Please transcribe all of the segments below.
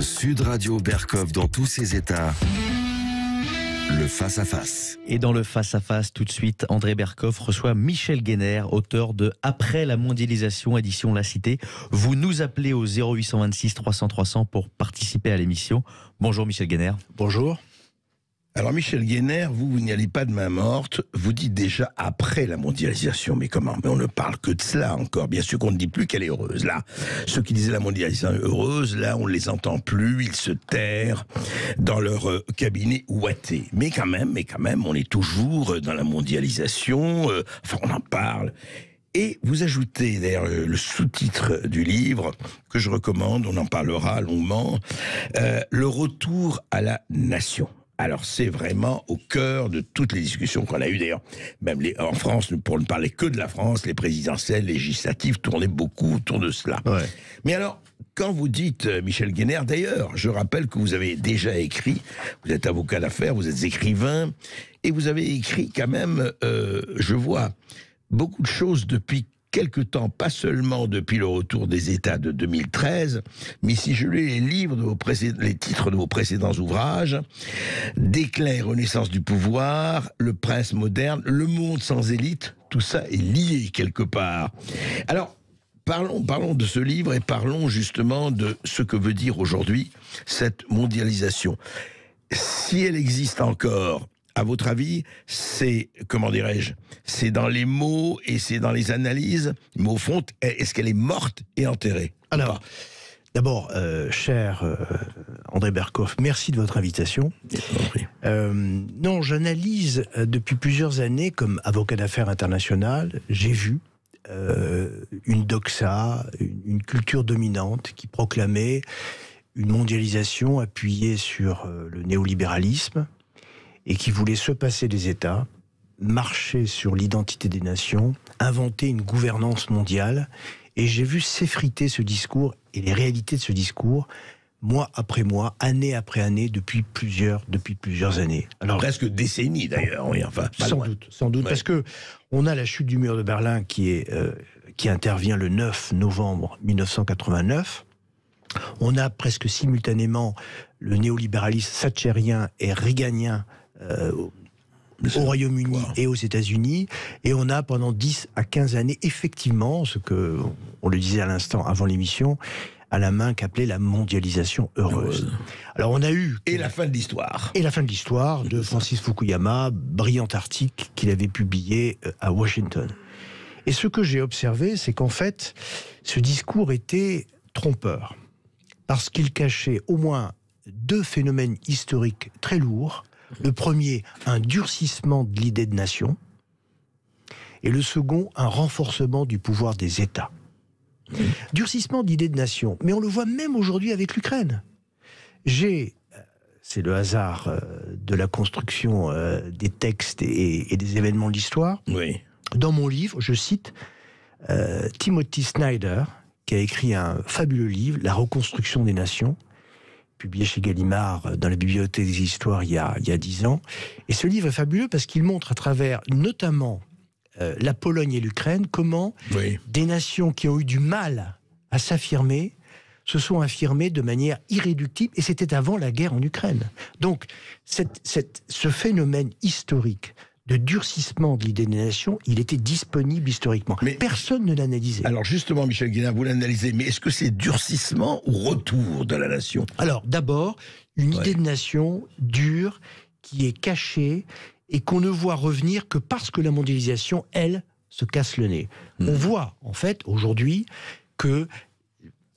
Sud Radio Berkov dans tous ses états. Le face-à-face. Et dans le face-à-face, tout de suite, André Berkov reçoit Michel Guéner, auteur de Après la mondialisation, édition La Cité. Vous nous appelez au 0826 300 300 pour participer à l'émission. Bonjour Michel Guéner. Bonjour. Alors Michel Guéner, vous n'y allez pas de main morte, vous dites déjà après la mondialisation, mais comment? Mais on ne parle que de cela encore, bien sûr qu'on ne dit plus qu'elle est heureuse, là. Ceux qui disaient la mondialisation est heureuse, là on ne les entend plus, ils se terrent dans leur cabinet ouaté. Mais quand même, on est toujours dans la mondialisation, enfin on en parle. Et vous ajoutez d'ailleurs le sous-titre du livre, que je recommande, on en parlera longuement, le retour à la nation. Alors c'est vraiment au cœur de toutes les discussions qu'on a eues d'ailleurs, même en France, pour ne parler que de la France, les présidentielles, législatives tournaient beaucoup autour de cela. Ouais. Mais alors, quand vous dites, Michel Guéner, d'ailleurs, je rappelle que vous avez déjà écrit, vous êtes avocat d'affaires, vous êtes écrivain, et vous avez écrit quand même, je vois, beaucoup de choses depuis quelque temps, pas seulement depuis le retour des États de 2013, mais si je lis les titres de vos précédents ouvrages, Déclin et renaissance du pouvoir, Le prince moderne, Le monde sans élite, tout ça est lié quelque part. Alors, parlons de ce livre et parlons justement de ce que veut dire aujourd'hui cette mondialisation. Si elle existe encore, à votre avis, c'est, comment dirais-je, c'est dans les mots et c'est dans les analyses, mais au fond, est-ce qu'elle est morte et enterrée? Alors, d'abord, cher André Berkov, merci de votre invitation. Non, j'analyse depuis plusieurs années comme avocat d'affaires international, j'ai vu une doxa, une culture dominante qui proclamait une mondialisation appuyée sur le néolibéralisme, et qui voulait se passer des États, marcher sur l'identité des nations, inventer une gouvernance mondiale. Et j'ai vu s'effriter ce discours et les réalités de ce discours, mois après mois, année après année, depuis plusieurs années. Alors, presque décennies d'ailleurs, oui, enfin. Sans doute, ouais. Parce que on a la chute du mur de Berlin qui intervient le 9 novembre 1989. On a presque simultanément le néolibéralisme thatchérien et reaganien au Royaume-Uni et aux États-Unis, et on a pendant 10 à 15 années, effectivement, ce que on le disait à l'instant avant l'émission, à la main qu'appelait la mondialisation heureuse. Alors on a eu... Et la fin de l'histoire. Et la fin de l'histoire de Francis Fukuyama, brillant article qu'il avait publié à Washington. Et ce que j'ai observé, c'est qu'en fait, ce discours était trompeur, parce qu'il cachait au moins deux phénomènes historiques très lourds. Le premier, un durcissement de l'idée de nation, et le second, un renforcement du pouvoir des États. Durcissement de l'idée de nation, mais on le voit même aujourd'hui avec l'Ukraine. C'est le hasard de la construction des textes et des événements de l'histoire. Oui. Dans mon livre, je cite Timothy Snyder, qui a écrit un fabuleux livre, La reconstruction des nations, publié chez Gallimard dans la Bibliothèque des Histoires il y a 10 ans. Et ce livre est fabuleux parce qu'il montre à travers, notamment, la Pologne et l'Ukraine, comment des nations qui ont eu du mal à s'affirmer se sont affirmées de manière irréductible, et c'était avant la guerre en Ukraine. Donc, ce phénomène historique de durcissement de l'idée des nations, il était disponible historiquement. Mais personne ne l'analysait. Alors justement, Michel Guéner, vous l'analysez, mais est-ce que c'est durcissement ou retour de la nation? Alors d'abord, une idée de nation dure, qui est cachée, et qu'on ne voit revenir que parce que la mondialisation, elle, se casse le nez. On voit, en fait, aujourd'hui, que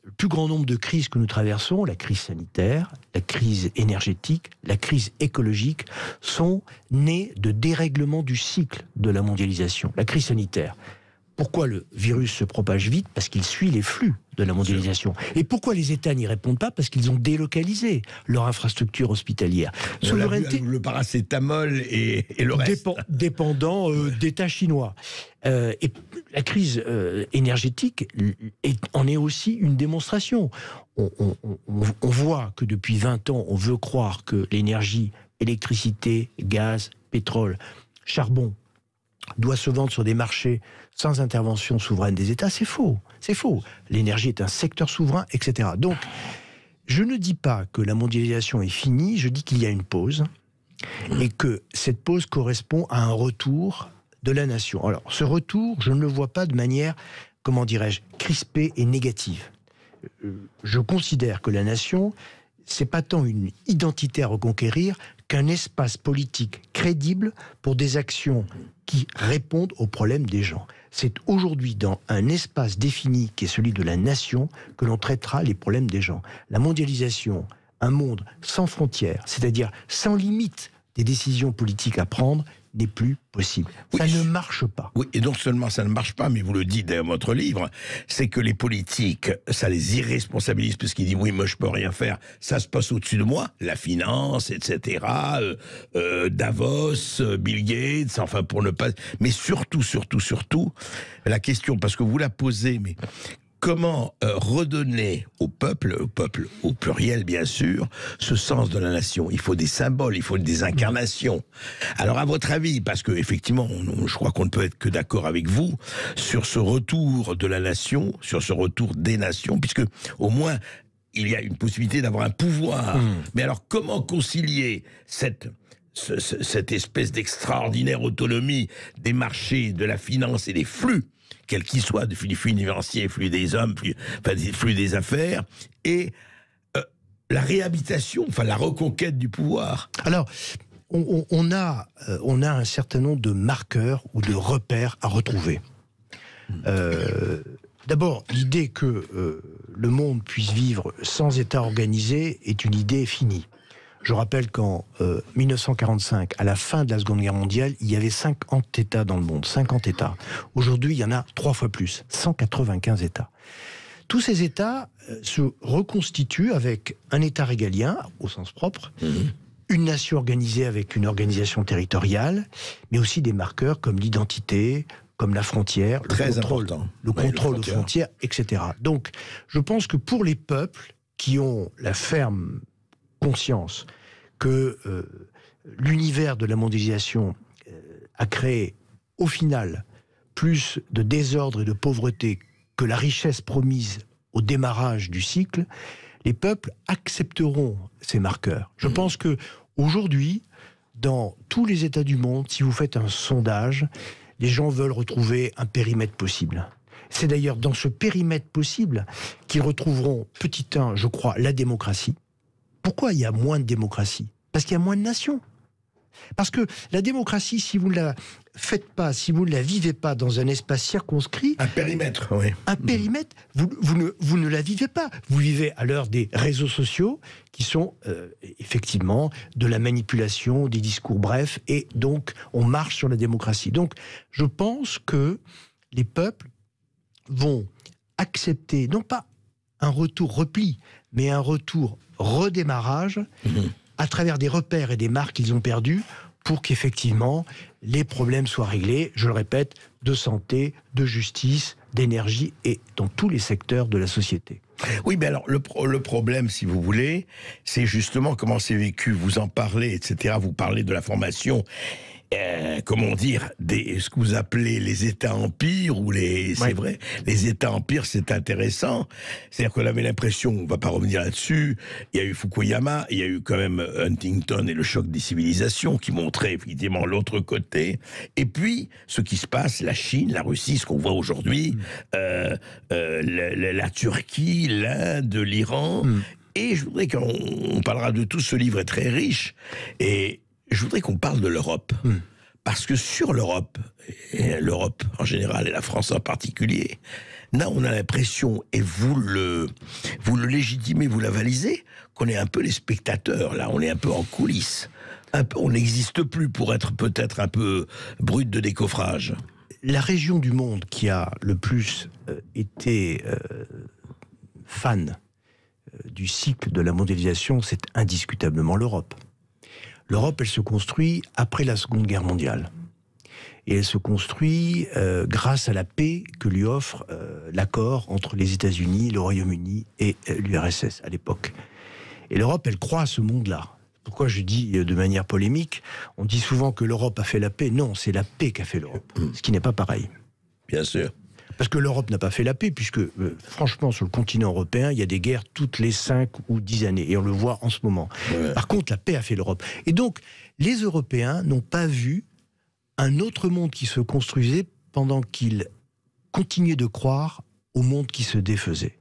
le plus grand nombre de crises que nous traversons, la crise sanitaire, la crise énergétique, la crise écologique, sont nées de dérèglements du cycle de la mondialisation. La crise sanitaire. Pourquoi le virus se propage vite? Parce qu'il suit les flux de la mondialisation. Et pourquoi les États n'y répondent pas? Parce qu'ils ont délocalisé leur infrastructure hospitalière. Souveraineté, le paracétamol et le reste. Dépendant d'États chinois. Et la crise énergétique en est aussi une démonstration. On voit que depuis 20 ans, on veut croire que l'énergie, électricité, gaz, pétrole, charbon, doit se vendre sur des marchés sans intervention souveraine des États. C'est faux. C'est faux. L'énergie est un secteur souverain, etc. Donc, je ne dis pas que la mondialisation est finie, je dis qu'il y a une pause, et que cette pause correspond à un retour de la nation. Alors, ce retour, je ne le vois pas de manière, comment dirais-je, crispée et négative. Je considère que la nation, c'est pas tant une identité à reconquérir qu'un espace politique crédible pour des actions qui répondent aux problèmes des gens. C'est aujourd'hui dans un espace défini qui est celui de la nation que l'on traitera les problèmes des gens. La mondialisation, un monde sans frontières, c'est-à-dire sans limite des décisions politiques à prendre, n'est plus possible. Oui, ça ne marche pas. Oui, et non seulement ça ne marche pas, mais vous le dites dans votre livre, c'est que les politiques, ça les irresponsabilise, parce qu'ils disent oui, moi je peux rien faire, ça se passe au-dessus de moi, la finance, etc., Davos, Bill Gates, enfin pour ne pas... Mais surtout, la question, parce que vous la posez, mais... Comment redonner au peuple au pluriel bien sûr, ce sens de la nation? Il faut des symboles, il faut des incarnations. Alors à votre avis, parce que effectivement, je crois qu'on ne peut être que d'accord avec vous sur ce retour de la nation, sur ce retour des nations, puisque au moins il y a une possibilité d'avoir un pouvoir. Mais alors comment concilier cette espèce d'extraordinaire autonomie des marchés, de la finance et des flux, quels qu'ils soient, de flux financiers, flux des hommes, flux des affaires, et la réhabilitation, enfin la reconquête du pouvoir? Alors, on a un certain nombre de marqueurs ou de repères à retrouver. D'abord, l'idée que le monde puisse vivre sans État organisé est une idée finie. Je rappelle qu'en 1945, à la fin de la Seconde Guerre mondiale, il y avait 50 États dans le monde, 50 États. Aujourd'hui, il y en a 3 fois plus, 195 États. Tous ces États se reconstituent avec un État régalien, au sens propre, une nation organisée avec une organisation territoriale, mais aussi des marqueurs comme l'identité, comme la frontière, le contrôle aux frontières, etc. Donc, je pense que pour les peuples qui ont la ferme conscience que l'univers de la mondialisation a créé, au final, plus de désordre et de pauvreté que la richesse promise au démarrage du cycle, les peuples accepteront ces marqueurs. Je pense que aujourd'hui, dans tous les États du monde, si vous faites un sondage, les gens veulent retrouver un périmètre possible. C'est d'ailleurs dans ce périmètre possible qu'ils retrouveront, petit 1, je crois, la démocratie. Pourquoi il y a moins de démocratie? Parce qu'il y a moins de nations. Parce que la démocratie, si vous ne la faites pas, si vous ne la vivez pas dans un espace circonscrit... Un périmètre, oui. Un périmètre, vous ne la vivez pas. Vous vivez à l'heure des réseaux sociaux qui sont effectivement de la manipulation, des discours brefs, et donc on marche sur la démocratie. Donc je pense que les peuples vont accepter, non pas un retour repli, mais un retour redémarrage à travers des repères et des marques qu'ils ont perdus pour qu'effectivement les problèmes soient réglés, je le répète, de santé, de justice, d'énergie et dans tous les secteurs de la société. Oui, mais alors le problème, si vous voulez, c'est justement comment c'est vécu. Vous en parlez, etc. Vous parlez de la formation. Comment dire, ce que vous appelez les États-empires, ou c'est vrai, les États-empires, c'est intéressant. C'est-à-dire qu'on avait l'impression, on ne va pas revenir là-dessus, il y a eu Fukuyama, il y a eu quand même Huntington et le choc des civilisations qui montraient effectivement l'autre côté. Et puis, ce qui se passe, la Chine, la Russie, ce qu'on voit aujourd'hui, la Turquie, l'Inde, l'Iran. Et je voudrais qu'on parlera de tout, ce livre est très riche, et je voudrais qu'on parle de l'Europe. Parce que sur l'Europe, et l'Europe en général et la France en particulier, là on a l'impression, et vous le légitimez, vous l'avalisez, qu'on est un peu les spectateurs, là on est un peu en coulisses. On n'existe plus pour être peut-être un peu brut de décoffrage. La région du monde qui a le plus été fan du cycle de la mondialisation, c'est indiscutablement l'Europe. L'Europe, elle se construit après la Seconde Guerre mondiale. Et elle se construit grâce à la paix que lui offre l'accord entre les États-Unis, le Royaume-Uni et l'URSS à l'époque. Et l'Europe, elle croit à ce monde-là. Pourquoi je dis de manière polémique, on dit souvent que l'Europe a fait la paix. Non, c'est la paix qu'a fait l'Europe, ce qui n'est pas pareil. Bien sûr. Parce que l'Europe n'a pas fait la paix, puisque, franchement, sur le continent européen, il y a des guerres toutes les 5 ou 10 années, et on le voit en ce moment. Ouais. Par contre, la paix a fait l'Europe. Et donc, les Européens n'ont pas vu un autre monde qui se construisait pendant qu'ils continuaient de croire au monde qui se défaisait.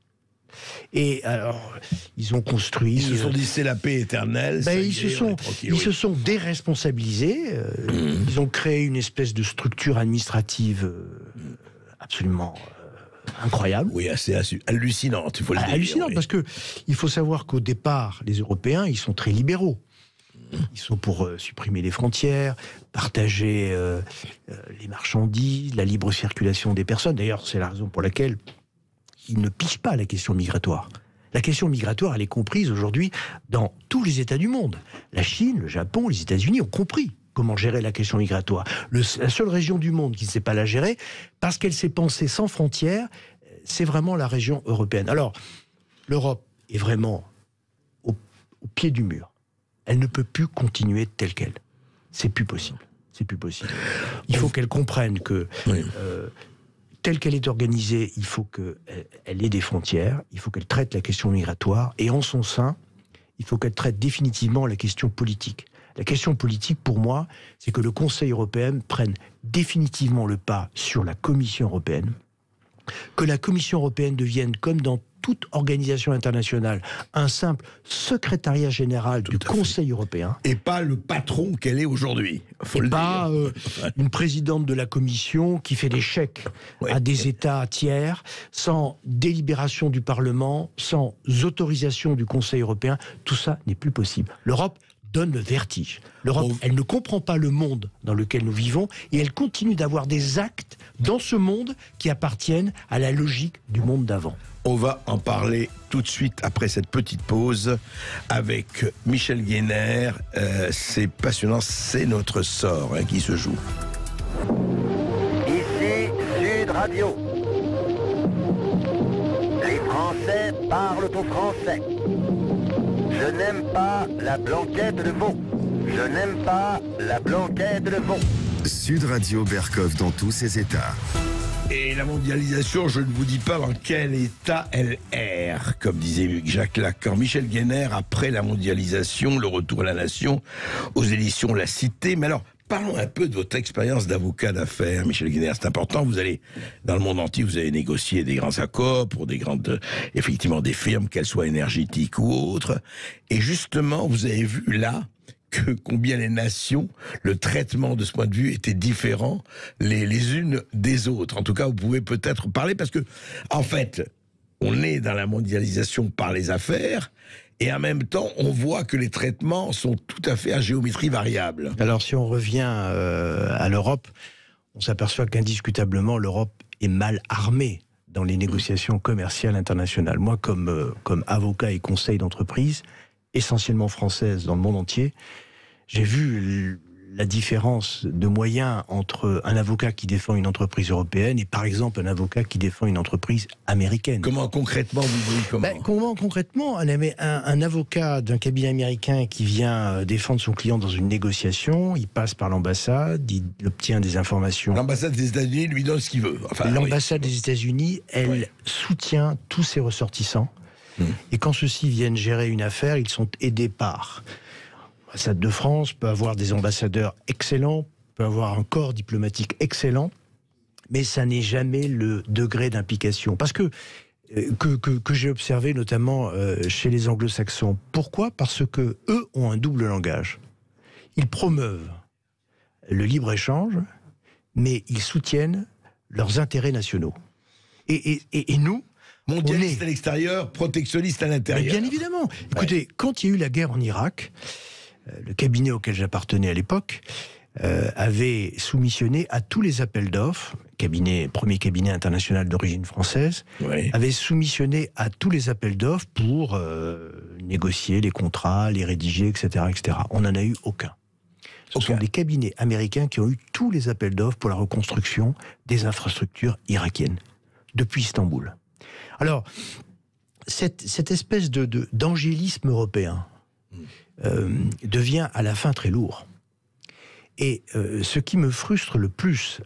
Et alors, ils ont construit... Ils se sont dit, c'est la paix éternelle. Ils se sont déresponsabilisés. Ils ont créé une espèce de structure administrative absolument incroyable. Oui, assez hallucinante, il faut le dire. Hallucinante, oui. Parce que il faut savoir qu'au départ, les Européens, ils sont très libéraux. Ils sont pour supprimer les frontières, partager les marchandises, la libre circulation des personnes. D'ailleurs, c'est la raison pour laquelle ils ne pigent pas la question migratoire. La question migratoire, elle est comprise aujourd'hui dans tous les États du monde. La Chine, le Japon, les États-Unis ont compris comment gérer la question migratoire. La seule région du monde qui ne sait pas la gérer, parce qu'elle s'est pensée sans frontières, c'est vraiment la région européenne. Alors, l'Europe est vraiment au pied du mur. Elle ne peut plus continuer telle qu'elle. C'est plus possible. C'est plus possible. Il faut qu'elle comprenne que... Oui. Telle qu'elle est organisée, il faut qu'elle ait des frontières, il faut qu'elle traite la question migratoire, et en son sein, il faut qu'elle traite définitivement la question politique. La question politique, pour moi, c'est que le Conseil européen prenne définitivement le pas sur la Commission européenne, que la Commission européenne devienne, comme dans toute organisation internationale, un simple secrétariat général du Conseil européen. Et pas le patron qu'elle est aujourd'hui. Et pas une présidente de la Commission qui fait des chèques à des États tiers, sans délibération du Parlement, sans autorisation du Conseil européen. Tout ça n'est plus possible. L'Europe donne le vertige. L'Europe, elle ne comprend pas le monde dans lequel nous vivons, et elle continue d'avoir des actes dans ce monde qui appartiennent à la logique du monde d'avant. On va en parler tout de suite après cette petite pause avec Michel Guénère. C'est passionnant, c'est notre sort qui se joue. Ici Sud Radio. Les Français parlent au français. Je n'aime pas la blanquette de veau. Je n'aime pas la blanquette de veau. Sud Radio Berkov dans tous ses états. Et la mondialisation, je ne vous dis pas dans quel état elle erre, comme disait Jacques Lacan. Michel Guénère, après la mondialisation, le retour à la nation, aux éditions La Cité. Mais alors, parlons un peu de votre expérience d'avocat d'affaires, Michel Guénère. C'est important, vous allez, dans le monde entier, vous avez négocié des grands accords pour des grandes, effectivement, des firmes, qu'elles soient énergétiques ou autres. Et justement, vous avez vu là que combien les nations, le traitement de ce point de vue était différent les unes des autres. En tout cas, vous pouvez peut-être parler, parce que, en fait, on est dans la mondialisation par les affaires, et en même temps, on voit que les traitements sont tout à fait à géométrie variable. Alors, si on revient à l'Europe, on s'aperçoit qu'indiscutablement, l'Europe est mal armée dans les négociations commerciales internationales. Moi, comme avocat et conseil d'entreprise, essentiellement française dans le monde entier, j'ai vu la différence de moyens entre un avocat qui défend une entreprise européenne et par exemple un avocat qui défend une entreprise américaine. Comment concrètement vous dites comment concrètement un avocat d'un cabinet américain qui vient défendre son client dans une négociation, il passe par l'ambassade, il obtient des informations. L'ambassade des États-Unis lui donne ce qu'il veut. Enfin, l'ambassade des États-Unis, elle soutient tous ses ressortissants. Et quand ceux-ci viennent gérer une affaire, ils sont aidés par l'ambassade de France, peut avoir des ambassadeurs excellents, peut avoir un corps diplomatique excellent, mais ça n'est jamais le degré d'implication. Parce que j'ai observé notamment chez les anglo-saxons. Pourquoi ? Parce que eux ont un double langage. Ils promeuvent le libre-échange, mais ils soutiennent leurs intérêts nationaux. Et nous, mondialiste à l'extérieur, protectionniste à l'intérieur. Mais bien évidemment. Écoutez, quand il y a eu la guerre en Irak, le cabinet auquel j'appartenais à l'époque avait soumissionné à tous les appels d'offres, premier cabinet international d'origine française, avait soumissionné à tous les appels d'offres pour négocier les contrats, les rédiger, etc., etc. On n'en a eu aucun. Ce sont des cabinets américains qui ont eu tous les appels d'offres pour la reconstruction des infrastructures irakiennes, depuis Istanbul. Alors, cette espèce d'angélisme européen devient à la fin très lourd. Et ce qui me frustre le plus,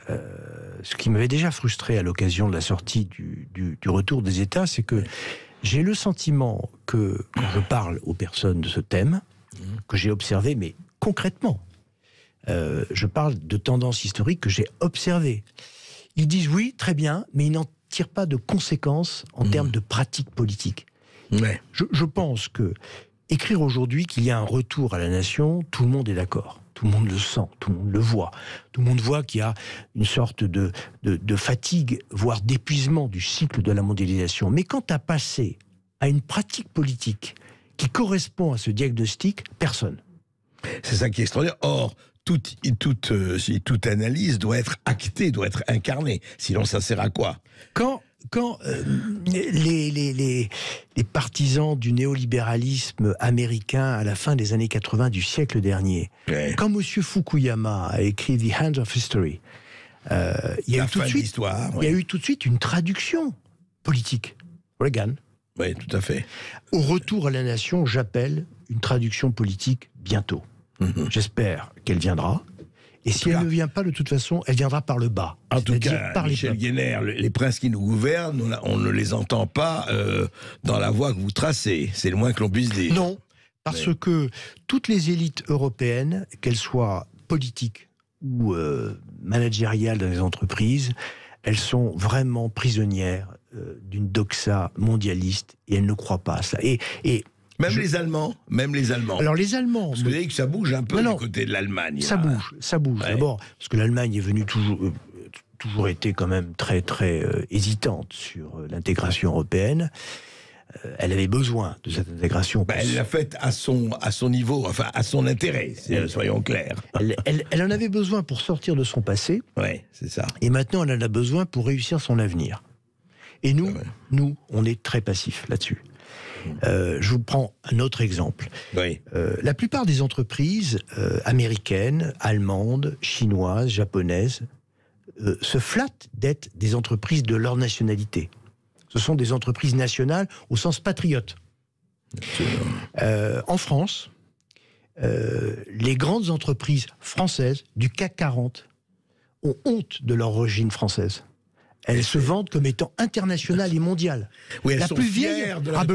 ce qui m'avait déjà frustré à l'occasion de la sortie du retour des États, c'est que j'ai le sentiment que, quand je parle aux personnes de ce thème, que j'ai observé, mais concrètement, je parle de tendances historiques que j'ai observées. Ils disent oui, très bien, mais ils n'en tirent pas de conséquences en termes de pratique politique. Ouais. Je pense que écrire aujourd'hui qu'il y a un retour à la nation, tout le monde est d'accord. Tout le monde le sent, tout le monde le voit. Tout le monde voit qu'il y a une sorte de fatigue, voire d'épuisement du cycle de la mondialisation. Mais quand à passer à une pratique politique qui correspond à ce diagnostic, personne. C'est ça qui est extraordinaire. Or, toute analyse doit être actée, doit être incarnée. Sinon, ça sert à quoi? Quand les partisans du néolibéralisme américain à la fin des années 80 du siècle dernier, quand M. Fukuyama a écrit The Hand of History, il y a eu tout de suite une traduction politique. Reagan. Oui, tout à fait. Au retour à la nation, j'appelle une traduction politique bientôt. J'espère qu'elle viendra. Et si elle ne vient pas, de toute façon, elle viendra par le bas. En tout cas, par Michel Guénère, les princes qui nous gouvernent, on ne les entend pas dans la voie que vous tracez. C'est le moins que l'on puisse dire. Non, parce que toutes les élites européennes, qu'elles soient politiques ou managériales dans les entreprises, elles sont vraiment prisonnières d'une doxa mondialiste et elles ne croient pas à ça. Même les Allemands. Alors les Allemands... Parce que vous avez dit que ça bouge un peu du côté de l'Allemagne. Ça bouge. Ouais. D'abord, parce que l'Allemagne est venue toujours été quand même très hésitante sur l'intégration européenne. Elle avait besoin de cette intégration. Elle l'a faite à son niveau, enfin à son intérêt, soyons clairs. Elle en avait besoin pour sortir de son passé. Oui, c'est ça. Et maintenant, elle en a besoin pour réussir son avenir. Et nous, on est très passifs là-dessus. Je vous prends un autre exemple. Oui. La plupart des entreprises américaines, allemandes, chinoises, japonaises se flattent d'être des entreprises de leur nationalité. Ce sont des entreprises nationales au sens patriote. En France, les grandes entreprises françaises du CAC 40 ont honte de leur origine française. Elles se vendent comme étant internationales et mondiales. Oui, elles sont fières de leur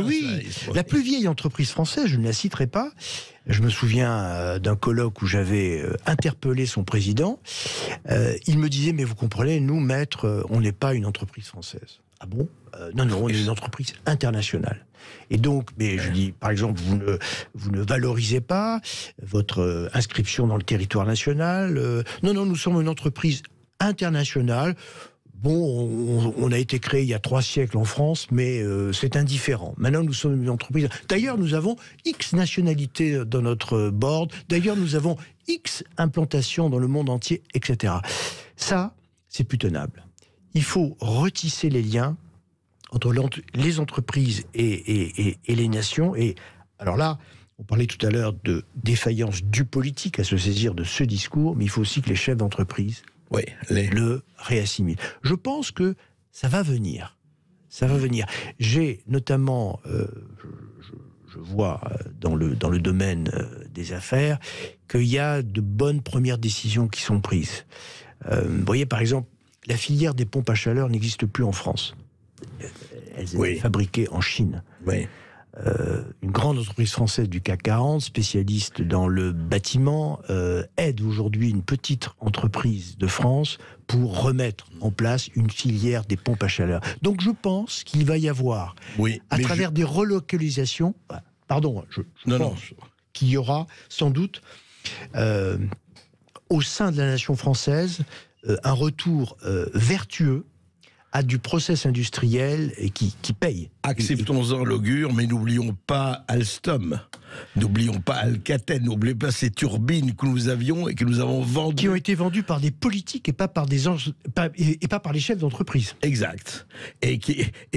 la plus vieille entreprise française, je ne la citerai pas. Je me souviens d'un colloque où j'avais interpellé son président. Il me disait, mais vous comprenez, nous, maître, on n'est pas une entreprise française. Ah bon? Non, on est une entreprise internationale. Et donc, mais je dis, par exemple, vous ne valorisez pas votre inscription dans le territoire national. Non, nous sommes une entreprise internationale. Bon, on a été créé il y a 3 siècles en France, mais c'est indifférent. Maintenant, nous sommes une entreprise. D'ailleurs, nous avons X nationalités dans notre board. D'ailleurs, nous avons X implantations dans le monde entier, etc. Ça, c'est plus tenable. Il faut retisser les liens entre les entreprises et les nations. Et alors là, on parlait tout à l'heure de défaillance du politique à se saisir de ce discours, mais il faut aussi que les chefs d'entreprise le réassimilent. Je pense que ça va venir. Ça va venir. J'ai notamment, je vois dans le domaine des affaires qu'il y a de bonnes premières décisions qui sont prises. Vous voyez, par exemple, la filière des pompes à chaleur n'existe plus en France. Elles étaient fabriquées en Chine. Oui. Une grande entreprise française du CAC 40, spécialiste dans le bâtiment, aide aujourd'hui une petite entreprise de France pour remettre en place une filière des pompes à chaleur. Donc je pense qu'il va y avoir, à travers des relocalisations, qu'il y aura sans doute au sein de la nation française un retour vertueux à du process industriel et qui paye. Acceptons-en l'augure, mais n'oublions pas Alstom, n'oublions pas Alcatel, n'oublions pas ces turbines que nous avions et que nous avons vendues. Qui ont été vendues par des politiques et pas par les chefs d'entreprise. Exact. Et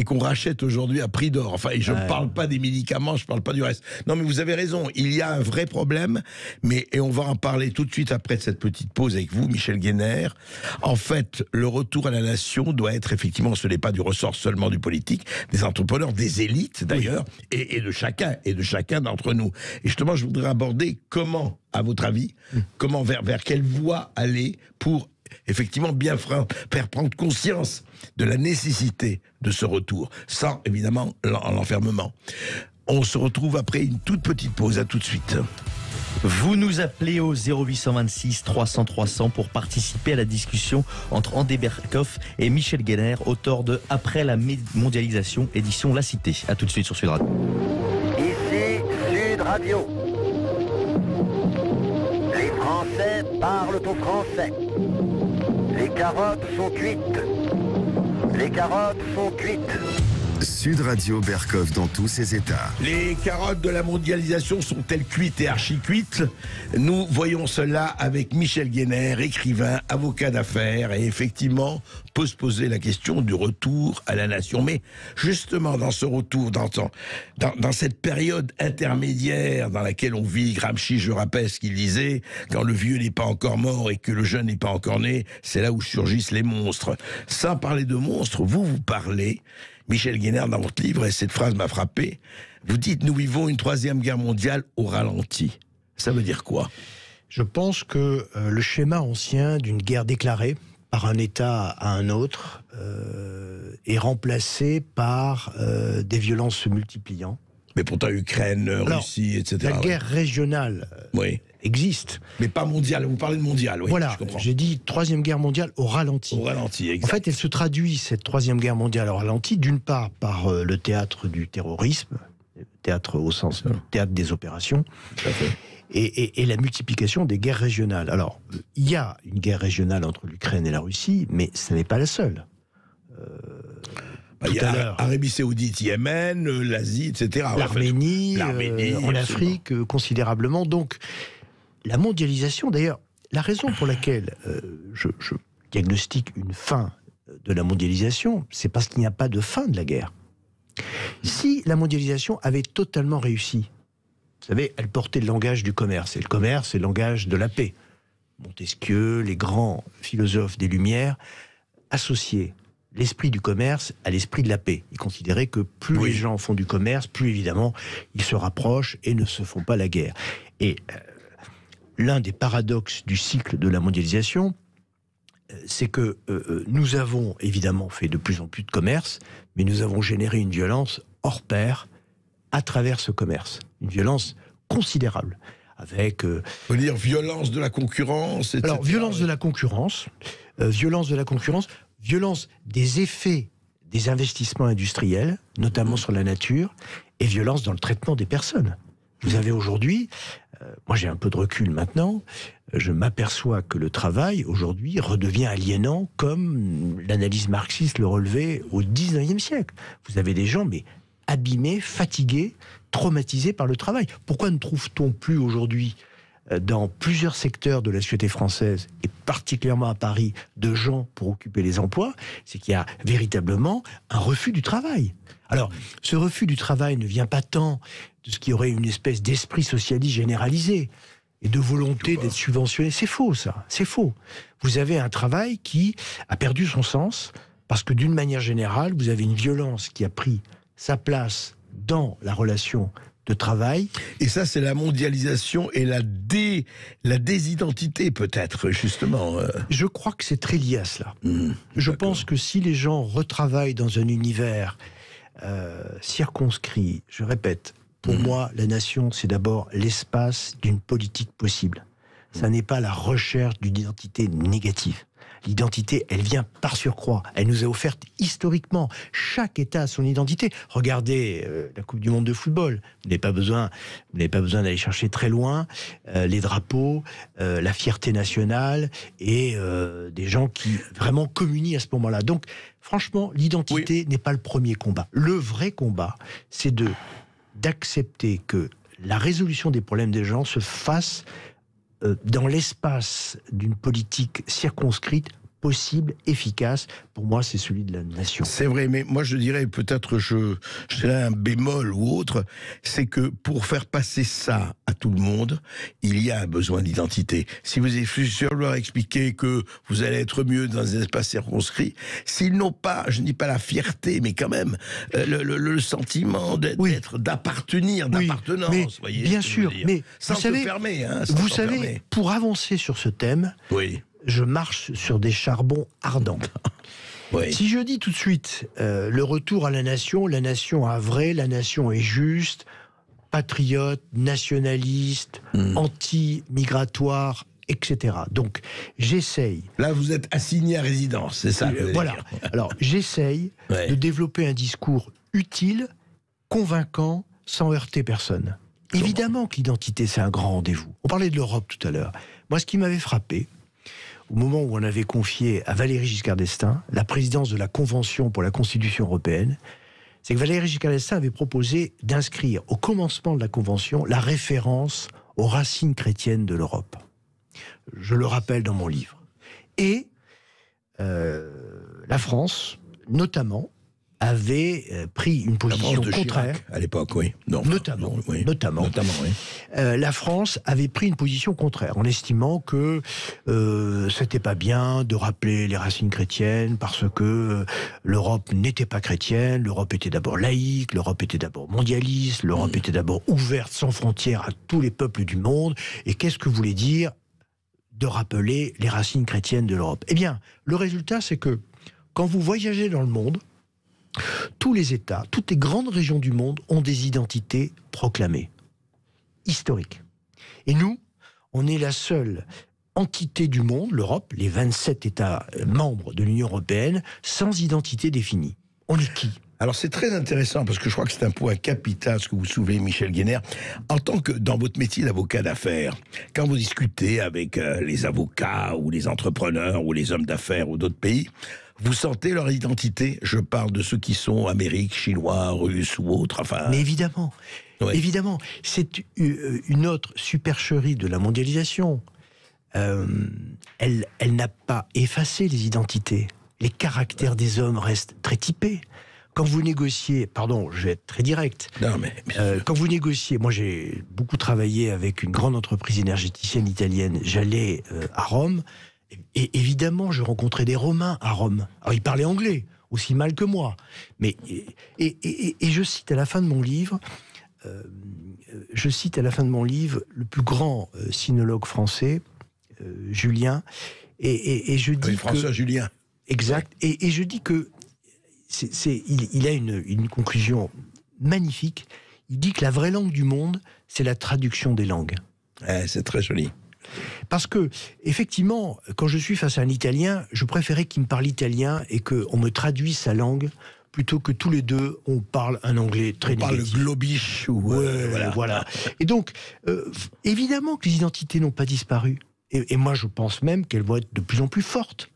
qu'on rachète aujourd'hui à prix d'or. Enfin, et je ne parle pas des médicaments, je ne parle pas du reste. Non, mais vous avez raison, il y a un vrai problème, et on va en parler tout de suite après cette petite pause avec vous, Michel Guénère. En fait, le retour à la nation doit être effectivement, ce n'est pas du ressort seulement du politique, des entrepreneurs, des élites d'ailleurs, et de chacun d'entre nous. nous. Et justement, je voudrais aborder comment, à votre avis, vers quelle voie aller pour effectivement bien faire prendre conscience de la nécessité de ce retour, sans évidemment l'enfermement. On se retrouve après une toute petite pause, à tout de suite. Vous nous appelez au 0826 300 300 pour participer à la discussion entre André Berkoff et Michel Guénère, auteur de Après la mondialisation, édition La Cité. A tout de suite sur Sud Radio. Ici Sud Radio. Les Français parlent au français. Les carottes sont cuites. Les carottes sont cuites. Sud Radio Berkoff dans tous ses états. Les carottes de la mondialisation sont-elles cuites et archi-cuites? Nous voyons cela avec Michel Guénère, écrivain, avocat d'affaires, et effectivement, peut se poser la question du retour à la nation. Mais justement, dans ce retour, dans cette période intermédiaire dans laquelle on vit, Gramsci, je rappelle ce qu'il disait, quand le vieux n'est pas encore mort et que le jeune n'est pas encore né, c'est là où surgissent les monstres. Sans parler de monstres, vous parlez, Michel Guénère, dans votre livre, et cette phrase m'a frappé, vous dites « Nous vivons une troisième guerre mondiale au ralenti ». Ça veut dire quoi? Je pense que le schéma ancien d'une guerre déclarée par un État à un autre est remplacé par des violences se multipliant. Mais pourtant, Ukraine, Russie, etc. La guerre régionale existe. Mais pas mondiale. Vous parlez de mondiale, oui. Voilà, j'ai dit troisième guerre mondiale au ralenti. Au ralenti, exact. En fait, elle se traduit, cette troisième guerre mondiale au ralenti, d'une part par le théâtre du terrorisme, théâtre au sens théâtre des opérations, tout à fait. Et la multiplication des guerres régionales. Alors, il y a une guerre régionale entre l'Ukraine et la Russie, mais ce n'est pas la seule. Il y a Arabie Saoudite, Yémen, l'Asie, etc. L'Arménie, en Afrique, considérablement. Donc, la mondialisation, d'ailleurs, la raison pour laquelle je diagnostique une fin de la mondialisation, c'est parce qu'il n'y a pas de fin de la guerre. Si la mondialisation avait totalement réussi, vous savez, elle portait le langage du commerce. Et le commerce, c'est le langage de la paix. Montesquieu, les grands philosophes des Lumières, associaient l'esprit du commerce à l'esprit de la paix. Ils considéraient que plus les gens font du commerce, plus évidemment, ils se rapprochent et ne se font pas la guerre. Et l'un des paradoxes du cycle de la mondialisation, c'est que nous avons évidemment fait de plus en plus de commerce, mais nous avons généré une violence hors pair à travers ce commerce. Une violence considérable. Avec... Vous voulez dire violence de la concurrence, etc. Alors, violence de la concurrence, violence des effets des investissements industriels, notamment sur la nature, et violence dans le traitement des personnes. Vous avez aujourd'hui, moi j'ai un peu de recul maintenant, je m'aperçois que le travail aujourd'hui redevient aliénant comme l'analyse marxiste le relevait au XIXe siècle. Vous avez des gens mais abîmés, fatigués, traumatisés par le travail. Pourquoi ne trouve-t-on plus aujourd'hui dans plusieurs secteurs de la société française, et particulièrement à Paris, de gens pour occuper les emplois? C'est qu'il y a véritablement un refus du travail. Alors, ce refus du travail ne vient pas tant de ce qui aurait une espèce d'esprit socialiste généralisé et de volonté d'être subventionné. C'est faux, ça. C'est faux. Vous avez un travail qui a perdu son sens parce que, d'une manière générale, vous avez une violence qui a pris sa place dans la relation de travail. Et ça, c'est la mondialisation et la désidentité, peut-être, justement. Je crois que c'est très lié à cela. Je pense que si les gens retravaillent dans un univers circonscrit, je répète, pour moi, la nation, c'est d'abord l'espace d'une politique possible. Ça n'est pas la recherche d'une identité négative. L'identité, elle vient par surcroît. Elle nous est offerte historiquement. Chaque État a son identité. Regardez la Coupe du Monde de football. Vous n'avez pas besoin d'aller chercher très loin. Les drapeaux, la fierté nationale et des gens qui vraiment communient à ce moment-là. Donc, franchement, l'identité n'est pas le premier combat. Le vrai combat, c'est d'accepter que la résolution des problèmes des gens se fasse dans l'espace d'une politique circonscrite possible, efficace. Pour moi, c'est celui de la nation. C'est vrai, mais moi je dirais peut-être, je dirais un bémol ou autre, c'est que pour faire passer ça à tout le monde, il y a un besoin d'identité. Si vous êtes sûr leur expliquer que vous allez être mieux dans un espace circonscrit, s'ils n'ont pas, je ne dis pas la fierté, mais quand même le sentiment d'être, d'appartenir, d'appartenance, mais, voyez, bien sûr, mais sans vous savez, se fermer, hein, vous savez, pour avancer sur ce thème, oui. Je marche sur des charbons ardents. Oui. Si je dis tout de suite le retour à la nation a vrai, la nation est juste, patriote, nationaliste, anti-migratoire, etc. Donc j'essaye. Là, vous êtes assigné à résidence, c'est ça. Voilà. Alors j'essaye de développer un discours utile, convaincant, sans heurter personne. Évidemment que l'identité, c'est un grand rendez-vous. On parlait de l'Europe tout à l'heure. Moi, ce qui m'avait frappé, au moment où on avait confié à Valéry Giscard d'Estaing la présidence de la Convention pour la Constitution européenne, c'est que Valéry Giscard d'Estaing avait proposé d'inscrire au commencement de la Convention la référence aux racines chrétiennes de l'Europe. Je le rappelle dans mon livre. Et la France, notamment, avait pris une position contraire. Chirac, à l'époque, oui. Non, notamment. Oui. La France avait pris une position contraire, en estimant que c'était pas bien de rappeler les racines chrétiennes, parce que l'Europe n'était pas chrétienne, l'Europe était d'abord laïque, l'Europe était d'abord mondialiste, l'Europe était d'abord ouverte, sans frontières, à tous les peuples du monde. Et qu'est-ce que voulait dire de rappeler les racines chrétiennes de l'Europe? Eh bien, le résultat, c'est que quand vous voyagez dans le monde, tous les États, toutes les grandes régions du monde ont des identités proclamées, historiques. Et nous, on est la seule entité du monde, l'Europe, les 27 États membres de l'Union européenne, sans identité définie. On est qui ? Alors c'est très intéressant parce que je crois que c'est un point capital ce que vous soulevez, Michel Guénère. En tant que dans votre métier d'avocat d'affaires, quand vous discutez avec les avocats ou les entrepreneurs ou les hommes d'affaires ou d'autres pays, vous sentez leur identité? Je parle de ceux qui sont Amérique, Chinois, Russes ou autres. Enfin. Mais évidemment, évidemment, c'est une autre supercherie de la mondialisation. Elle n'a pas effacé les identités. Les caractères des hommes restent très typés. Quand vous négociez, pardon, je vais être très direct. Non, mais quand vous négociez, moi j'ai beaucoup travaillé avec une grande entreprise énergéticienne italienne. J'allais à Rome, et évidemment, je rencontrais des Romains à Rome. Alors ils parlaient anglais, aussi mal que moi. Mais et je cite à la fin de mon livre, le plus grand sinologue français, Julien, et je dis François Julien. Exact. Et je dis que il a une conclusion magnifique. Il dit que la vraie langue du monde, c'est la traduction des langues. C'est très joli. Parce que, effectivement, quand je suis face à un Italien, je préférais qu'il me parle italien et qu'on me traduise sa langue, plutôt que tous les deux, on parle un anglais très négatif. On parle globish ou... voilà. Et donc, évidemment que les identités n'ont pas disparu. Et moi, je pense même qu'elles vont être de plus en plus fortes.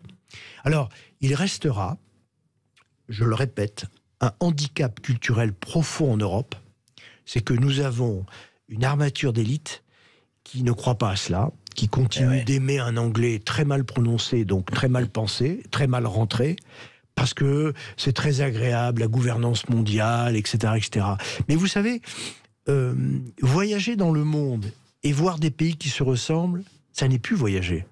Alors, il restera, je le répète, un handicap culturel profond en Europe, c'est que nous avons une armature d'élite qui ne croit pas à cela, qui continue d'aimer un anglais très mal prononcé, donc très mal pensé, très mal rentré, parce que c'est très agréable, la gouvernance mondiale, etc., etc. Mais vous savez, voyager dans le monde et voir des pays qui se ressemblent, ça n'est plus voyager.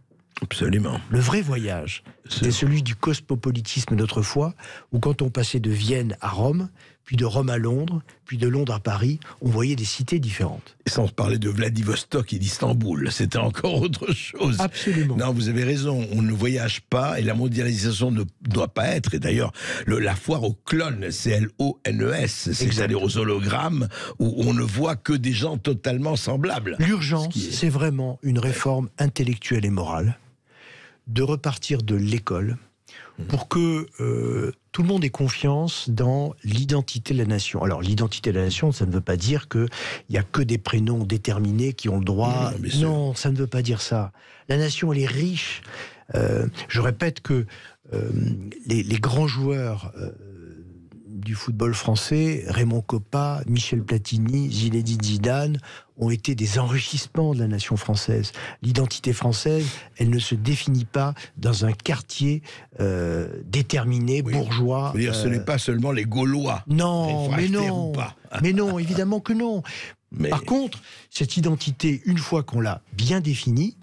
Absolument. Le vrai voyage, c'est celui du cosmopolitisme d'autrefois, où quand on passait de Vienne à Rome, puis de Rome à Londres, puis de Londres à Paris, on voyait des cités différentes. Et sans parler de Vladivostok et d'Istanbul, c'était encore autre chose. Absolument. Non, vous avez raison, on ne voyage pas et la mondialisation ne doit pas être. Et d'ailleurs, la foire aux clones, C-L-O-N-E-S, c'est-à-dire aux hologrammes, où on ne voit que des gens totalement semblables. L'urgence, c'est vraiment une réforme intellectuelle et morale, de repartir de l'école pour que tout le monde ait confiance dans l'identité de la nation. Alors, l'identité de la nation, ça ne veut pas dire qu'il n'y a que des prénoms déterminés qui ont le droit... Non, ça ne veut pas dire ça. La nation, elle est riche. Je répète que les grands joueurs du football français, Raymond Kopa, Michel Platini, Zinedine Zidane, ont été des enrichissements de la nation française. L'identité française, elle ne se définit pas dans un quartier déterminé, bourgeois. Je veux dire, ce n'est pas seulement les Gaulois. Non, mais non. Ou pas. Mais non, évidemment que non. Mais... Par contre, cette identité, une fois qu'on l'a bien définie,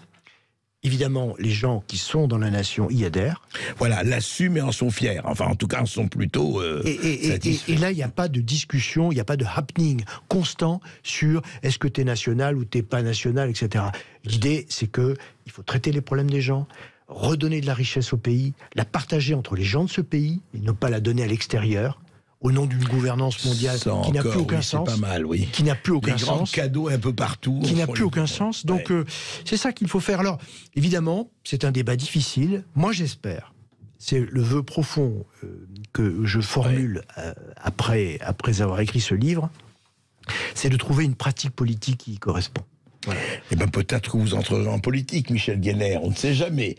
évidemment, les gens qui sont dans la nation y adhèrent. Voilà, l'assument et en sont fiers. Enfin, en tout cas, en sont plutôt satisfaits. Et là, il n'y a pas de discussion, il n'y a pas de happening constant sur est-ce que tu es national ou tu n'es pas national, etc. L'idée, c'est qu'il faut traiter les problèmes des gens, redonner de la richesse au pays, la partager entre les gens de ce pays, et ne pas la donner à l'extérieur, au nom d'une gouvernance mondiale qui n'a plus aucun sens. C'est pas mal, oui. Qui n'a plus aucun sens. Des grands sens. cadeaux un peu partout. Qui n'a plus aucun sens. Donc, c'est ça qu'il faut faire. Alors, évidemment, c'est un débat difficile. Moi, j'espère. C'est le vœu profond que je formule après avoir écrit ce livre. C'est de trouver une pratique politique qui y correspond. Voilà. Eh bien, peut-être que vous entrerez en politique, Michel Guénère. On ne sait jamais.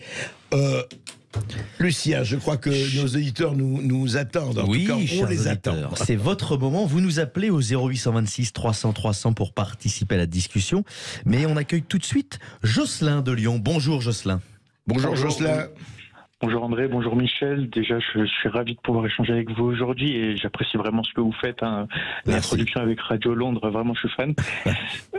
Lucien, je crois que nos éditeurs nous attendent. En tout cas, on les attend. C'est votre moment. Vous nous appelez au 0826 300 300 pour participer à la discussion. Mais on accueille tout de suite Jocelyn de Lyon. Bonjour Jocelyn. Bonjour Jocelyn. Bonjour André, bonjour Michel. Déjà, je suis ravi de pouvoir échanger avec vous aujourd'hui et j'apprécie vraiment ce que vous faites. L'introduction avec Radio Londres, vraiment, je suis fan.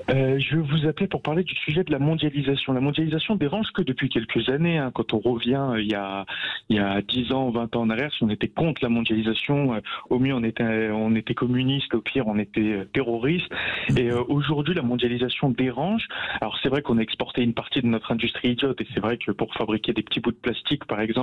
Je vous appelais pour parler du sujet de la mondialisation. La mondialisation dérange que depuis quelques années. Quand on revient il y a 10 ans, 20 ans en arrière, si on était contre la mondialisation, au mieux on était communiste, au pire on était terroriste. Et aujourd'hui, la mondialisation dérange. Alors c'est vrai qu'on a exporté une partie de notre industrie idiote et c'est vrai que pour fabriquer des petits bouts de plastique, par exemple,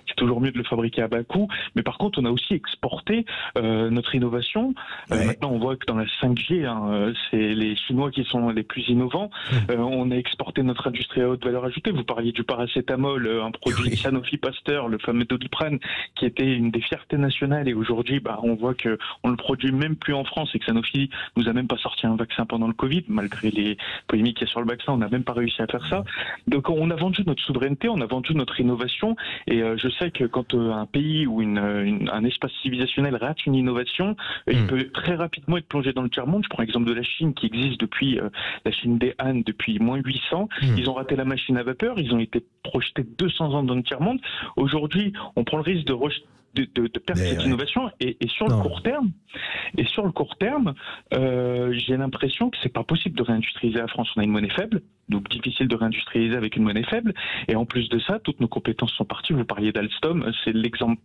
c'est toujours mieux de le fabriquer à bas coût, mais par contre on a aussi exporté notre innovation. Maintenant on voit que dans la 5G, c'est les Chinois qui sont les plus innovants. On a exporté notre industrie à haute valeur ajoutée. Vous parliez du paracétamol, un produit de Sanofi Pasteur, le fameux Doliprane, qui était une des fiertés nationales, et aujourd'hui on voit qu'on le produit même plus en France et que Sanofi nous a même pas sorti un vaccin pendant le Covid, malgré les polémiques qu'il y a sur le vaccin, on n'a même pas réussi à faire ça. Donc on a vendu notre souveraineté, on a vendu notre innovation. Et je sais que quand un pays ou un espace civilisationnel rate une innovation, il peut très rapidement être plongé dans le tiers-monde. Je prends l'exemple de la Chine qui existe depuis la Chine des Han depuis moins 800. Ils ont raté la machine à vapeur, ils ont été projetés 200 ans dans le tiers-monde. Aujourd'hui, on prend le risque de perdre cette innovation et sur le court terme, j'ai l'impression que c'est pas possible de réindustrialiser la France. On a une monnaie faible, donc difficile de réindustrialiser avec une monnaie faible. Et en plus de ça, toutes nos compétences sont parties. Vous parliez d'Alstom, c'est l'exemple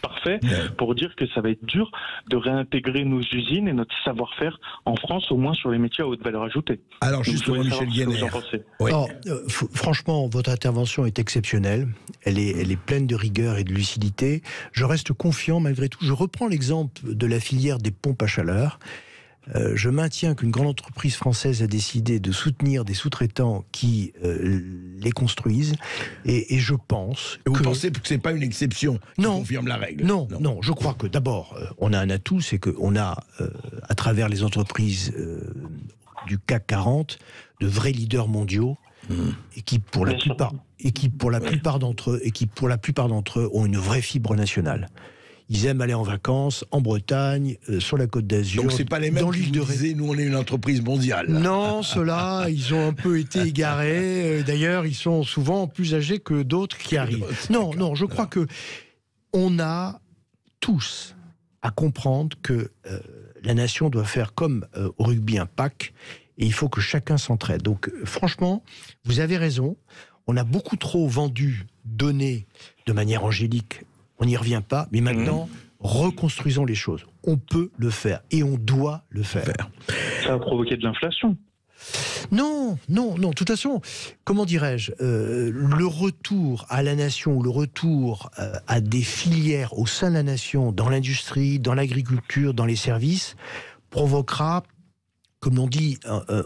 parfait pour dire que ça va être dur de réintégrer nos usines et notre savoir-faire en France, au moins sur les métiers à haute valeur ajoutée. Alors justement, Michel Guénère. Franchement, votre intervention est exceptionnelle. Elle est pleine de rigueur et de lucidité. Je reste confiant malgré tout. Je reprends l'exemple de la filière des pompes à chaleur. Je maintiens qu'une grande entreprise française a décidé de soutenir des sous-traitants qui les construisent, et je pense Vous pensez que ce n'est pas une exception qui confirme la règle? Non, je crois que d'abord, on a un atout, c'est qu'on a, à travers les entreprises du CAC 40, de vrais leaders mondiaux, et qui pour la plupart d'entre eux ont une vraie fibre nationale. Ils aiment aller en vacances en Bretagne, sur la Côte d'Azur. Donc c'est pas les mêmes dans qui vous disaient, nous on est une entreprise mondiale. Non, ceux-là, ils ont un peu été égarés. D'ailleurs, ils sont souvent plus âgés que d'autres qui arrivent. Non, je crois que on a tous à comprendre que la nation doit faire comme au rugby un pack, et il faut que chacun s'entraide. Donc franchement, vous avez raison. On a beaucoup trop vendu, donné de manière angélique. On n'y revient pas, mais maintenant, reconstruisons les choses. On peut le faire et on doit le faire. Ça a provoqué de l'inflation. Non. De toute façon, comment dirais-je, le retour à la nation, ou le retour à des filières au sein de la nation, dans l'industrie, dans l'agriculture, dans les services, provoquera, comme on dit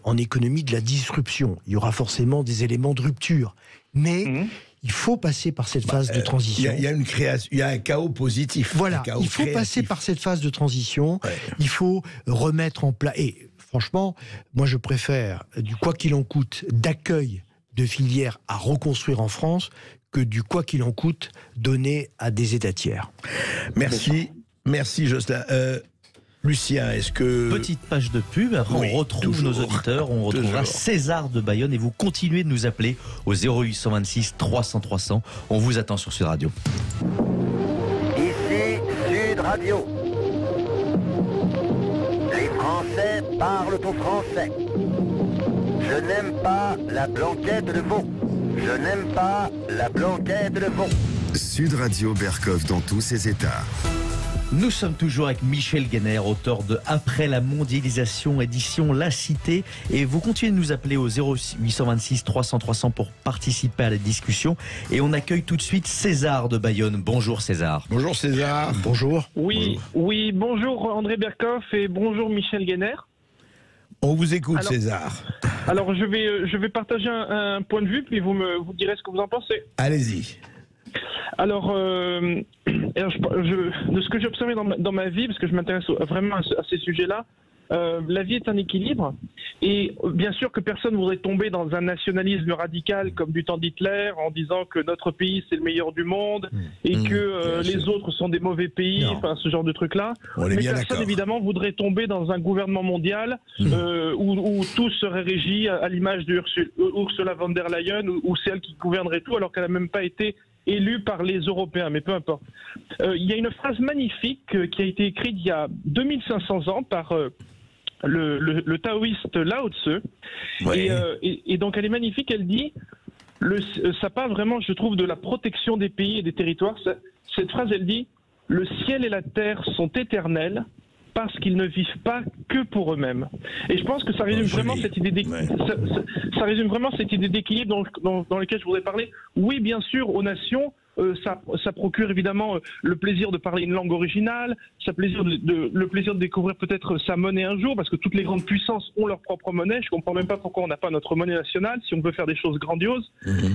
en économie, de la disruption. Il y aura forcément des éléments de rupture. Mais il faut passer par cette phase de transition. Il y a une création, il y a un chaos positif. Voilà, il faut passer par cette phase de transition. Il faut remettre en place. Et franchement, moi je préfère du quoi qu'il en coûte d'accueil de filières à reconstruire en France que du quoi qu'il en coûte donné à des États tiers. Merci Jocelyn. Lucien, est-ce que... Petite page de pub, après Oui, on retrouve toujours, nos auditeurs, on retrouvera toujours. César de Bayonne et vous continuez de nous appeler au 0826 300 300. On vous attend sur Sud Radio. Ici Sud Radio. Les Français parlent au français. Je n'aime pas la blanquette de veau. Je n'aime pas la blanquette de veau. Sud Radio Berkov dans tous ses états. Nous sommes toujours avec Michel Guéner, auteur de Après la mondialisation, édition La Cité. Et vous continuez de nous appeler au 0826 300 300 pour participer à la discussion. Et on accueille tout de suite César de Bayonne. Bonjour César. Bonjour César. Bonjour. Oui, bonjour André Berkoff et bonjour Michel Guéner. On vous écoute Alors- César. Alors je vais partager un point de vue, puis vous direz ce que vous en pensez. Allez-y. Alors, de ce que j'ai observé dans ma vie, parce que je m'intéresse vraiment à ces sujets-là, la vie est un équilibre. Et bien sûr que personne ne voudrait tomber dans un nationalisme radical comme du temps d'Hitler, en disant que notre pays c'est le meilleur du monde et que bien les sûr. autres sont des mauvais pays, Non. enfin ce genre de trucs-là. On est Mais bien personne d'accord. évidemment voudrait tomber dans un gouvernement mondial où tout serait régi à l'image d'Ursula von der Leyen ou celle qui gouvernerait tout alors qu'elle n'a même pas été élue par les Européens, mais peu importe. Il y a une phrase magnifique qui a été écrite il y a 2500 ans par le taoïste Lao Tzu. Ouais. Et donc elle est magnifique, elle dit, ça parle vraiment, je trouve, de la protection des pays et des territoires. Cette phrase, elle dit, le ciel et la terre sont éternels parce qu'ils ne vivent pas que pour eux-mêmes. Et je pense que ça résume vraiment cette idée ça résume vraiment cette idée d'équilibre dans lequel je voudrais parler. Oui, bien sûr, aux nations, ça procure évidemment le plaisir de parler une langue originale, le plaisir de découvrir peut-être sa monnaie un jour, parce que toutes les grandes puissances ont leur propre monnaie. Je comprends même pas pourquoi on n'a pas notre monnaie nationale si on veut faire des choses grandioses.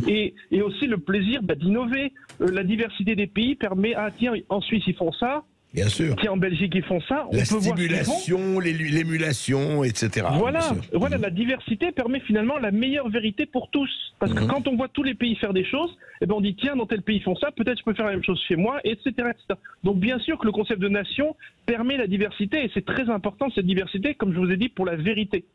Et aussi le plaisir d'innover. La diversité des pays permet, tiens, en Suisse ils font ça, Bien sûr. tiens, en Belgique ils font ça, La on peut voir ce qu'ils font. stimulation, l'émulation, etc. Voilà, bien sûr. voilà, la diversité permet finalement la meilleure vérité pour tous. Parce que quand on voit tous les pays faire des choses, eh ben on dit tiens, dans tel pays ils font ça, peut-être je peux faire la même chose chez moi, etc., etc. Donc bien sûr que le concept de nation permet la diversité et c'est très important cette diversité, comme je vous ai dit, pour la vérité.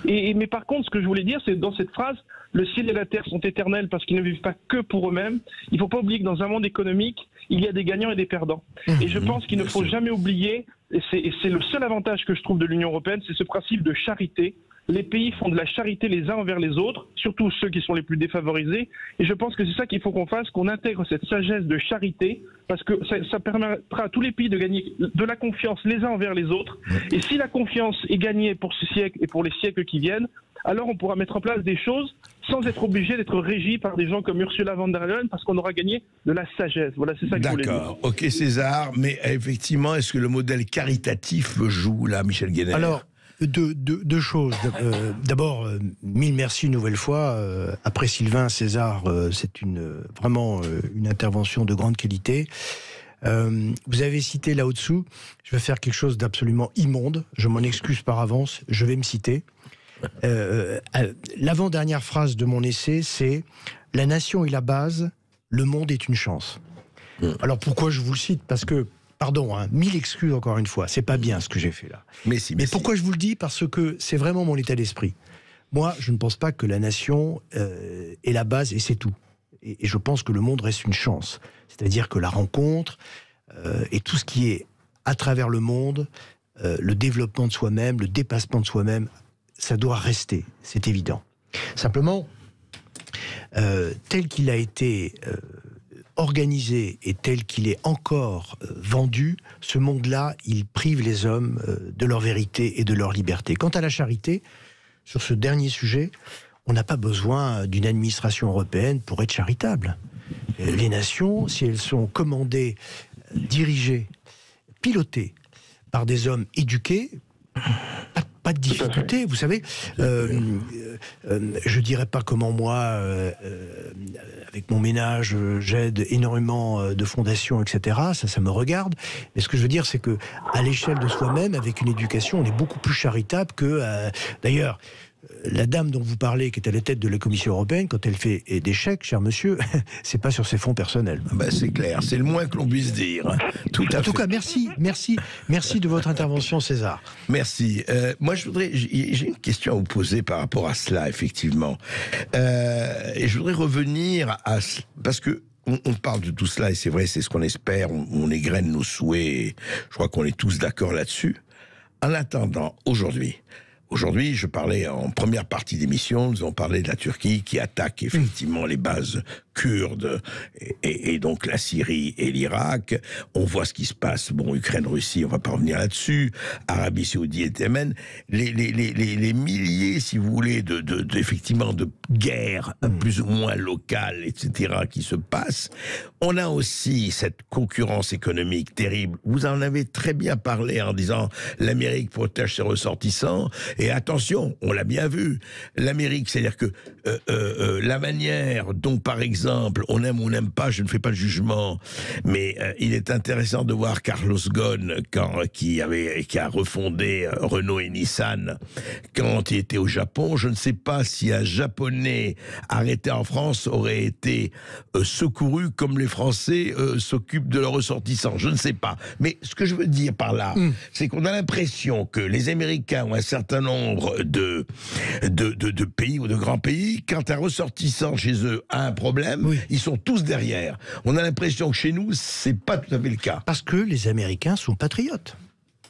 Mais par contre, ce que je voulais dire, c'est dans cette phrase, le ciel et la terre sont éternels parce qu'ils ne vivent pas que pour eux-mêmes. Il ne faut pas oublier que dans un monde économique, il y a des gagnants et des perdants. Et je pense qu'il ne faut jamais oublier, et c'est le seul avantage que je trouve de l'Union européenne, c'est ce principe de charité. Les pays font de la charité les uns envers les autres, surtout ceux qui sont les plus défavorisés. Et je pense que c'est ça qu'il faut qu'on fasse, qu'on intègre cette sagesse de charité, parce que ça permettra à tous les pays de gagner de la confiance les uns envers les autres. Et si la confiance est gagnée pour ce siècle et pour les siècles qui viennent, alors on pourra mettre en place des choses sans être obligé d'être régi par des gens comme Ursula von der Leyen, parce qu'on aura gagné de la sagesse. Voilà, c'est ça que je voulais dire. D'accord, ok César, mais effectivement, est-ce que le modèle caritatif joue là, Michel Guéner? Alors, deux choses. D'abord, mille merci une nouvelle fois. Après Sylvain, César, c'est vraiment une intervention de grande qualité. Vous avez cité Lao Tzu. Je vais faire quelque chose d'absolument immonde. Je m'en excuse par avance. Je vais me citer. L'avant-dernière phrase de mon essai, c'est « La nation est la base, le monde est une chance ». Alors pourquoi je vous le cite? Parce que, pardon, mille excuses encore une fois, c'est pas bien ce que j'ai fait là. Mais Mais pourquoi je vous le dis? Parce que c'est vraiment mon état d'esprit. Moi, je ne pense pas que la nation est la base et c'est tout. Et je pense que le monde reste une chance. C'est-à-dire que la rencontre et tout ce qui est à travers le monde, le développement de soi-même, le dépassement de soi-même, ça doit rester, c'est évident. Simplement, tel qu'il a été organisé et tel qu'il est encore vendu, ce monde-là, il prive les hommes de leur vérité et de leur liberté. Quant à la charité, sur ce dernier sujet, on n'a pas besoin d'une administration européenne pour être charitable. Les nations, si elles sont commandées, dirigées, pilotées par des hommes éduqués, pas de difficulté, vous savez. Je dirais pas comment moi, avec mon ménage, j'aide énormément de fondations, etc. Ça me regarde. Mais ce que je veux dire, c'est que à l'échelle de soi-même, avec une éducation, on est beaucoup plus charitable que. D'ailleurs, la dame dont vous parlez, qui est à la tête de la Commission européenne, quand elle fait des chèques, cher monsieur, c'est pas sur ses fonds personnels. Ben, c'est clair, c'est le moins que l'on puisse dire. Tout à En tout fait. cas, merci de votre intervention, César. Merci. Moi, j'ai une question à vous poser par rapport à cela, effectivement. Et je voudrais revenir parce que on parle de tout cela, et c'est vrai, c'est ce qu'on espère, on égrène nos souhaits, je crois qu'on est tous d'accord là-dessus. En attendant, aujourd'hui, je parlais en première partie d'émission, nous avons parlé de la Turquie qui attaque effectivement les bases kurdes et donc la Syrie et l'Irak. On voit ce qui se passe, bon, Ukraine, Russie, on va pas revenir là-dessus, Arabie Saoudite et Yémen, les milliers, si vous voulez, effectivement de guerres plus ou moins locales, etc., qui se passent. On a aussi cette concurrence économique terrible. Vous en avez très bien parlé en disant l'Amérique protège ses ressortissants. Et attention, on l'a bien vu, l'Amérique, c'est-à-dire que la manière dont, par exemple, on aime ou on n'aime pas, je ne fais pas le jugement, mais il est intéressant de voir Carlos Ghosn, qui a refondé Renault et Nissan, quand il était au Japon. Je ne sais pas si un Japonais arrêté en France aurait été secouru comme les Français s'occupent de leurs ressortissants. Je ne sais pas. Mais ce que je veux dire par là, c'est qu'on a l'impression que les Américains ont un certain nombre de pays ou de grands pays. Quand un ressortissant chez eux a un problème, ils sont tous derrière. On a l'impression que chez nous, c'est pas tout à fait le cas. Parce que les Américains sont patriotes.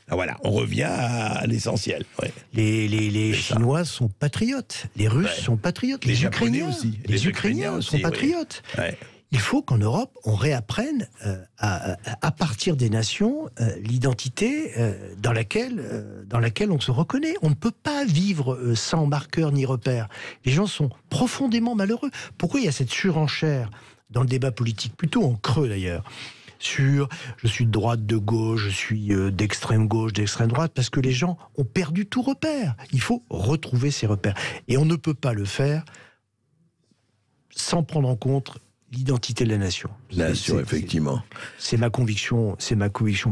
Ah, voilà, on revient à l'essentiel. Ouais. Les Chinois sont patriotes. Les Russes sont patriotes. Les Japonais aussi. Les Ukrainiens sont patriotes. Oui. Ouais. Il faut qu'en Europe, on réapprenne à partir des nations l'identité dans laquelle on se reconnaît. On ne peut pas vivre sans marqueur ni repère. Les gens sont profondément malheureux. Pourquoi il y a cette surenchère dans le débat politique, plutôt en creux d'ailleurs, sur je suis de droite, de gauche, je suis d'extrême gauche, d'extrême droite, parce que les gens ont perdu tout repère. Il faut retrouver ces repères. Et on ne peut pas le faire sans prendre en compte l'identité de la nation. Effectivement. C'est ma conviction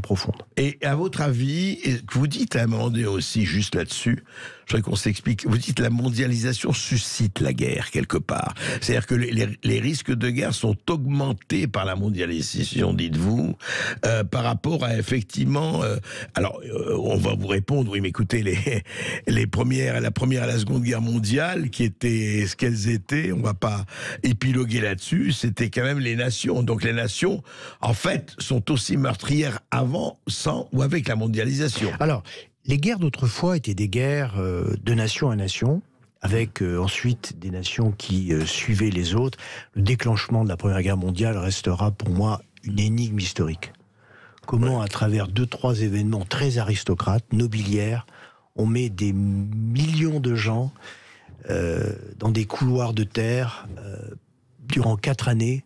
profonde. Et à votre avis, vous dites à un moment donné aussi, juste là-dessus, je voudrais qu'on s'explique, vous dites la mondialisation suscite la guerre, quelque part. C'est-à-dire que les risques de guerre sont augmentés par la mondialisation, dites-vous, par rapport à, effectivement... alors, on va vous répondre, oui, mais écoutez, la première et la Seconde Guerre mondiale, qui étaient ce qu'elles étaient, on va pas épiloguer là-dessus, c'était quand même les nations. Donc les nations, en fait, sont aussi meurtrières avant, sans ou avec la mondialisation. Alors, les guerres d'autrefois étaient des guerres de nation à nation, avec ensuite des nations qui suivaient les autres. Le déclenchement de la Première Guerre mondiale restera pour moi une énigme historique. Comment, à travers 2-3 événements très aristocrates, nobiliaires, on met des millions de gens dans des couloirs de terre durant 4 années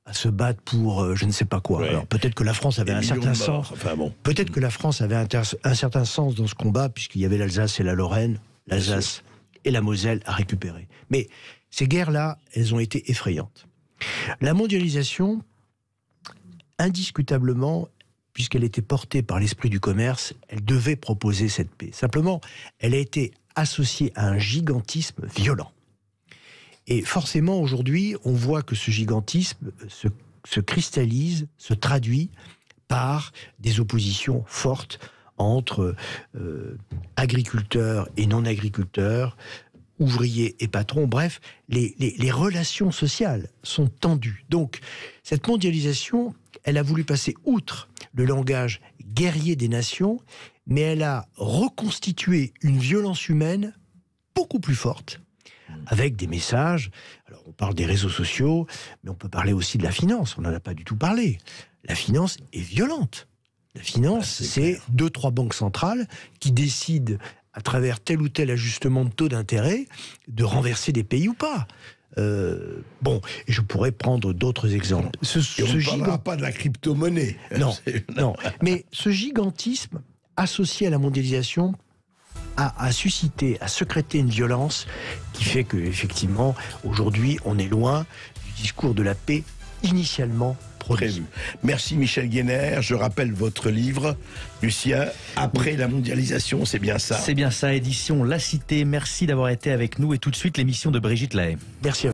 à se battre pour je ne sais pas quoi. Ouais. Alors peut-être que la France avait un certain sens. Enfin, bon. Peut-être que la France avait un certain sens dans ce combat, puisqu'il y avait l'Alsace et la Lorraine, l'Alsace et la Moselle à récupérer. Mais ces guerres-là, elles ont été effrayantes. La mondialisation, indiscutablement, puisqu'elle était portée par l'esprit du commerce, elle devait proposer cette paix. Simplement, elle a été associée à un gigantisme violent. Et forcément, aujourd'hui, on voit que ce gigantisme se cristallise, se traduit par des oppositions fortes entre agriculteurs et non-agriculteurs, ouvriers et patrons. Bref, les relations sociales sont tendues. Donc, cette mondialisation, elle a voulu passer outre le langage guerrier des nations, mais elle a reconstitué une violence humaine beaucoup plus forte, avec des messages. Alors, on parle des réseaux sociaux, mais on peut parler aussi de la finance. On n'en a pas du tout parlé. La finance est violente. La finance, c'est 2-3 banques centrales qui décident, à travers tel ou tel ajustement de taux d'intérêt, de renverser des pays ou pas. Bon, et je pourrais prendre d'autres exemples. On ne parlera pas de la crypto-monnaie. Non, non. Mais ce gigantisme associé à la mondialisation a suscité, a sécrété une violence qui fait que, effectivement, aujourd'hui, on est loin du discours de la paix initialement prévu. Merci Michel Guénère. Je rappelle votre livre, Lucien, Après la mondialisation, c'est bien ça. C'est bien ça, édition La Cité. Merci d'avoir été avec nous et tout de suite l'émission de Brigitte Lahaye. Merci à vous.